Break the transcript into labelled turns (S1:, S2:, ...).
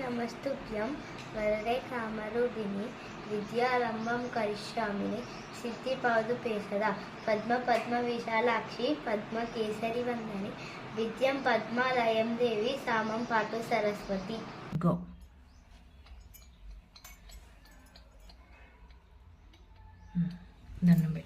S1: నమస్తుభ్యం వరదే కామరూపిణి విద్యారంభం కరిష్యామిని సిద్ధిపాదుపేసదా పద్మ పద్మ విశాలాక్షి పద్మ కేసరి వందని విద్యం పద్మాలయం దేవి సామం పాటు సరస్వతి.
S2: గో. దండం పెట్టి